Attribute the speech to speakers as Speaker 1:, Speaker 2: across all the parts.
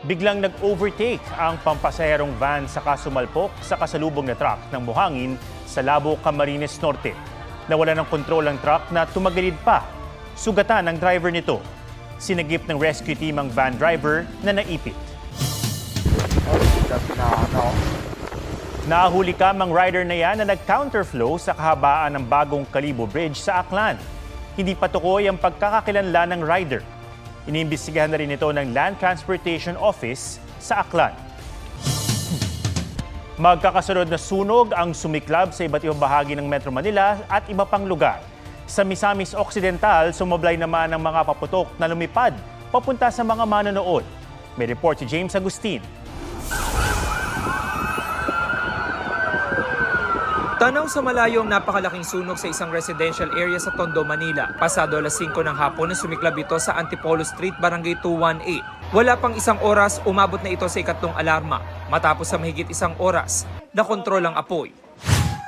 Speaker 1: Biglang nag-overtake ang pampasaherong van sa kasumalpok sa kasalubong na truck ng buhangin sa Labo, Camarines Norte. Nawala ng kontrol ang truck na tumagilid pa. Sugatan ang driver nito. Sinagip ng rescue team ang van driver na naipit. Nahuli ang rider na yan na nag-counterflow sa kahabaan ng Bagong Kalibo Bridge sa Aklan. Hindi patukoy ang pagkakakilanlan ng rider. Iniimbestigahan na rin ito ng Land Transportation Office sa Aklan. Magkakasunod na sunog ang sumiklab sa iba't ibang bahagi ng Metro Manila at iba pang lugar. Sa Misamis Occidental, sumablay naman ang mga paputok na lumipad papunta sa mga manonood. May report si James Agustin.
Speaker 2: Tanaw sa malayo ang napakalaking sunog sa isang residential area sa Tondo, Manila. Pasado alas 5 ng hapon na sumiklab ito sa Antipolo Street, Barangay 218. Wala pang isang oras, umabot na ito sa ikatlong alarma. Matapos sa mahigit isang oras, nakontrol ang apoy.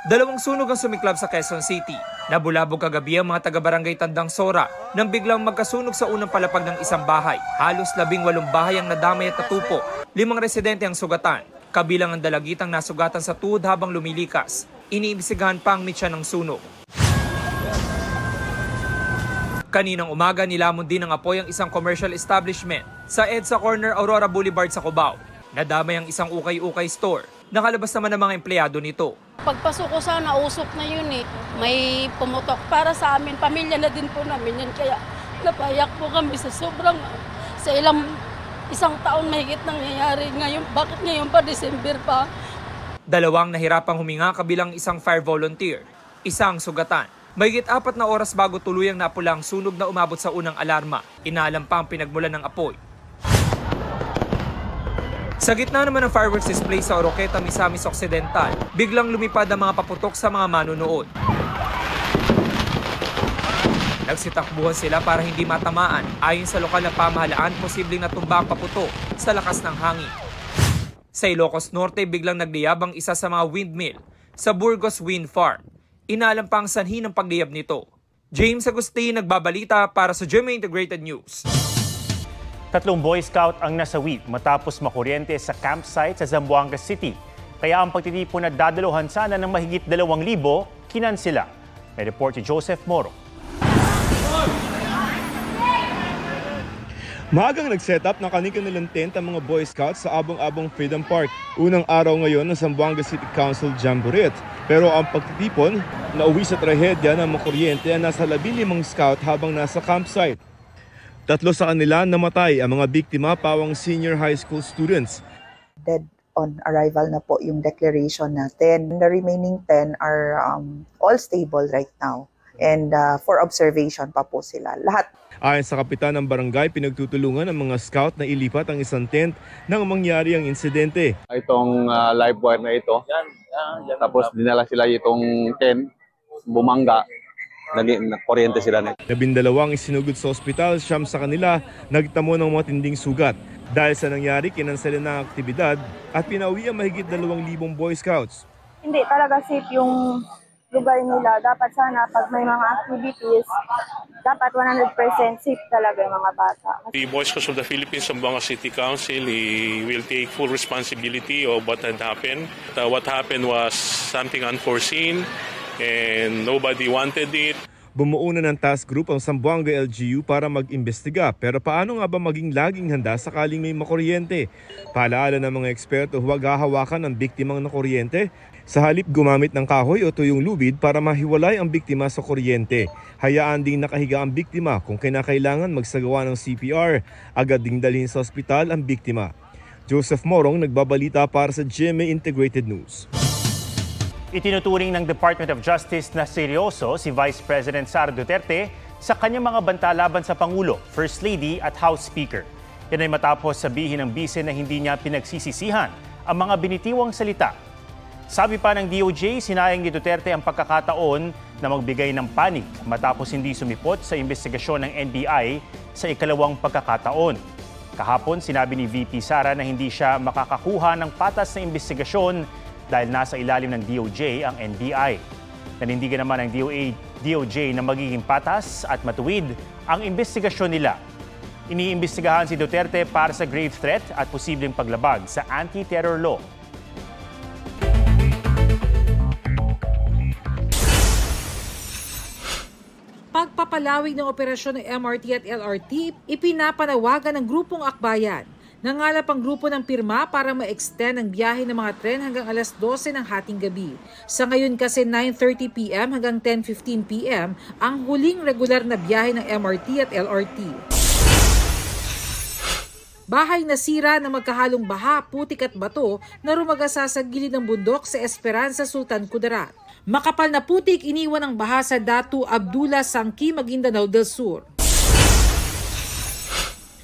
Speaker 2: Dalawang sunog ang sumiklab sa Quezon City. Nabulabog kagabi ang mga taga-barangay Tandang Sora nang biglang magkasunog sa unang palapag ng isang bahay. Halos 18 bahay ang nadamay at natupo. 5 residente ang sugatan. Kabilang ang dalagitang nasugatan sa tuhod habang lumilikas. Iniimbestigahan pa ang mitya ng sunog. Kaninang umaga nilamon din ng apoy ang isang commercial establishment sa EDSA Corner, Aurora Boulevard sa Cubao. Nadamay ang isang ukay-ukay store. Nakalabas naman ang mga empleyado nito.
Speaker 3: Pagpasok ko sana, usok na yun eh. May pumutok para sa amin. Pamilya na din po namin yan. Kaya napayak po kami sa sobrang, sa isang taon mahigit nangyayari. Ngayon, bakit ngayon pa, December pa?
Speaker 2: Dalawang nahirapang huminga kabilang isang fire volunteer, isang sugatan. Mahigit 4 na oras bago tuluyang napula ang sunog na umabot sa unang alarma. Inaalam pa ang pinagmulan ng apoy. Sa gitna naman ng fireworks display sa Oroqueta, Misamis Occidental, biglang lumipad ang mga paputok sa mga manunood. Nagsitakbuhan sila para hindi matamaan. Ayon sa lokal na pamahalaan, posibleng natumba ang paputok sa lakas ng hangin. Sa Ilocos Norte, biglang nagliyab ang isa sa mga windmill sa Burgos Wind Farm. Inaalam pa ang sanhi ng pagliyab nito. James Agustin, nagbabalita para sa GMA Integrated News.
Speaker 1: 3 Boy Scout ang nasawi matapos makuryente sa campsite sa Zamboanga City. Kaya ang pagtitipon na dadaluhan sana ng mahigit 2,000 kinansela. May report si Joseph Moro.
Speaker 4: Maagang nag-set up ng kanilang tent ang mga Boy Scouts sa Abong-Abong Freedom Park. Unang araw ngayon ng Zamboanga City Council Jamboree. Pero ang pagtitipon, nauwi sa trahedya ng makuryente ang nasa 15 scout habang nasa campsite. 3 sa kanila namatay, ang mga biktima pawang senior high school students.
Speaker 5: Dead on arrival na po yung declaration natin. The remaining 10 are all stable right now. And for observation pa po sila. Lahat.
Speaker 4: Ayon sa kapitan ng barangay, pinagtutulungan ng mga scout na ilipat ang isang tent nang mangyari ang insidente.
Speaker 6: Itong live wire na ito, tapos dinala sila itong tent, bumangga, nag-kuryente sila nito.
Speaker 4: 12 isinugod sa ospital, 9 sa kanila nagtamo ng matinding sugat. Dahil sa nangyari, kinansela na ang aktibidad at pinauwi ang mahigit 2,000 Boy Scouts.
Speaker 7: Hindi talaga safe yung lugar nila. Dapat sana pag may mga activities, dapat 100% safe talaga yung mga bata.
Speaker 8: The Boy Scouts of the Philippines, Zamboanga City Council, will take full responsibility of what had happened. What happened was something unforeseen and nobody wanted it.
Speaker 4: Bumuo na ng task group ang Zamboanga LGU para mag-imbestiga. Pero paano nga ba maging laging handa sakaling may makuryente? Paalaala ng mga eksperto, huwag hahawakan ang biktimang nakuryente. Sa halip gumamit ng kahoy o tuyong lubid para mahiwalay ang biktima sa kuryente. Hayaan ding nakahiga ang biktima kung kinakailangan magsagawa ng CPR. Agad ding dalhin sa ospital ang biktima. Joseph Morong, nagbabalita para sa GMA Integrated News.
Speaker 1: Itinuturing ng Department of Justice na seryoso si Vice President Sara Duterte sa kanyang mga banta laban sa Pangulo, First Lady at House Speaker. Yan ay matapos sabihin ng bise na hindi niya pinagsisisihan ang mga binitiwang salita. Sabi pa ng DOJ, sinayang ni Duterte ang pagkakataon na magbigay ng panig matapos hindi sumipot sa investigasyon ng NBI sa ikalawang pagkakataon. Kahapon, sinabi ni VP Sara na hindi siya makakakuha ng patas na investigasyon dahil nasa ilalim ng DOJ ang NBI. Nanindigan naman ng DOJ na magiging patas at matuwid ang investigasyon nila. Iniimbestigahan si Duterte para sa grave threat at posibleng paglabag sa anti-terror law.
Speaker 9: Pagpapalawig ng operasyon ng MRT at LRT, ipinapanawagan ng grupong Akbayan. Nangalap ang grupo ng pirma para ma-extend ang biyahe ng mga tren hanggang alas 12 ng hating gabi. Sa ngayon kasi 9:30 p.m. hanggang 10:15 p.m. ang huling regular na biyahe ng MRT at LRT. Bahay nasira na magkahalong baha, putik at bato na rumagasa sa gilid ng bundok sa Esperanza, Sultan Kudarat. Makapal na putik iniwan ng baha sa Datu Abdullah Sangki, Maguindanao del Sur.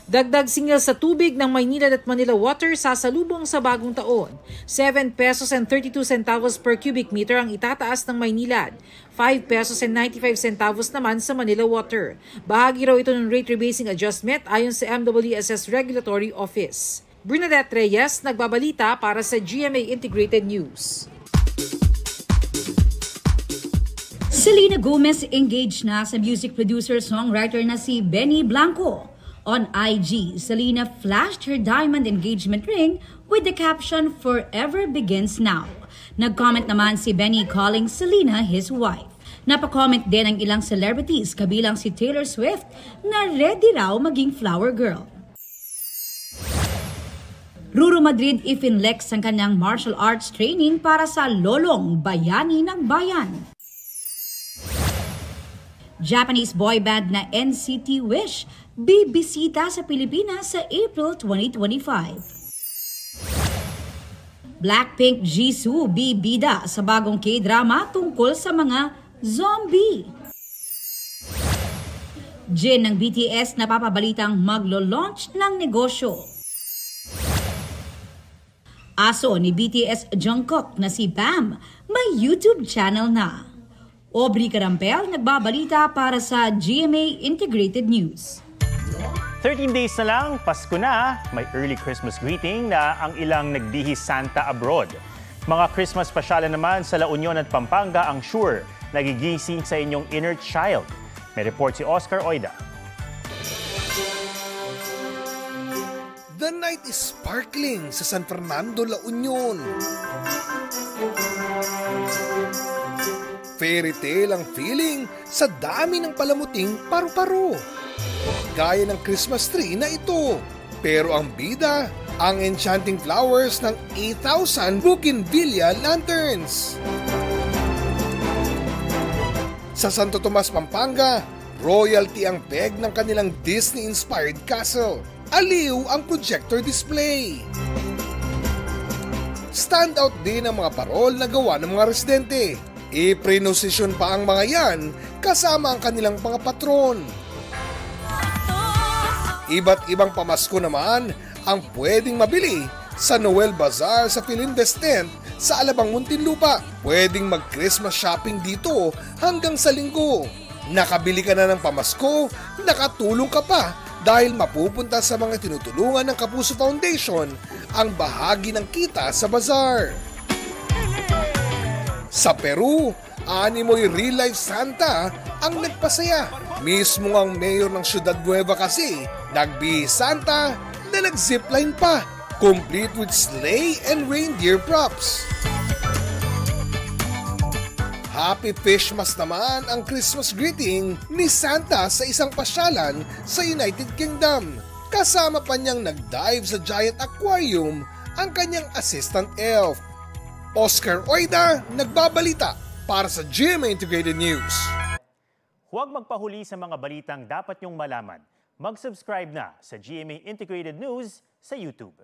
Speaker 9: Dagdag singil sa tubig ng Maynilad at Manila Water sasalubong sa bagong taon. 7 pesos and 32 centavos per cubic meter ang itataas ng Maynilad. 5 pesos and 95 centavos naman sa Manila Water. Bahagi raw ito ng rate rebasing adjustment ayon sa MWSS Regulatory Office. Bernadette Reyes, nagbabalita para sa GMA Integrated News.
Speaker 10: Selena Gomez engaged na sa music producer-songwriter na si Benny Blanco. On IG, Selena flashed her diamond engagement ring with the caption, "Forever begins now." Nag-comment naman si Benny calling Selena his wife. Napacomment din ang ilang celebrities kabilang si Taylor Swift na ready raw maging flower girl. Ruru Madrid ifinlex ang kanyang martial arts training para sa lolong bayani ng bayan. Japanese boy band na NCT Wish bibisita sa Pilipinas sa April 2025. Blackpink Jisoo bibida sa bagong K-drama tungkol sa mga zombie. Jin ng BTS napapabalitang maglo-launch ng negosyo. Aso ni BTS Jungkook na si Bam may YouTube channel na. Aubrey Carampel nagbabalita para sa GMA Integrated News.
Speaker 1: 13 days na lang, Pasko na, may early Christmas greeting na ang ilang nagbihis Santa abroad. Mga Christmas pasyalan naman sa La Union at Pampanga ang sure nagigising sa inyong inner child. May report si Oscar Oida.
Speaker 11: The night is sparkling sa San Fernando, La Union. Fairy tale ang feeling sa dami ng palamuting paru-paro. Gaya ng Christmas tree na ito. Pero ang bida, ang enchanting flowers ng 8,000 bougainvillea lanterns. Sa Santo Tomas, Pampanga, royalty ang peg ng kanilang Disney-inspired castle. Aliw ang projector display. Standout din ang mga parol na gawa ng mga residente. Iprenosisyon pa ang mga yan kasama ang kanilang mga patron. Iba't ibang pamasko naman ang pwedeng mabili sa Noel Bazaar sa Philinvest Tent sa Alabang, Muntinlupa. Pwedeng mag-Christmas shopping dito hanggang sa Linggo. Nakabili ka na ng pamasko, nakatulong ka pa dahil mapupunta sa mga tinutulungan ng Kapuso Foundation ang bahagi ng kita sa bazaar. Sa Peru, animoy real-life Santa ang nagpasaya. Mismo ang mayor ng Ciudad Nueva kasi, nagbihis Santa na nag-zipline pa, complete with sleigh and reindeer props. Happy Fishmas naman ang Christmas greeting ni Santa sa isang pasyalan sa United Kingdom. Kasama pa niyang nag-dive sa giant aquarium ang kanyang assistant elf. Oscar Oida, nagbabalita para sa GMA Integrated News.
Speaker 1: Huwag magpahuli sa mga balitang dapat niyong malaman. Mag-subscribe na sa GMA Integrated News sa YouTube.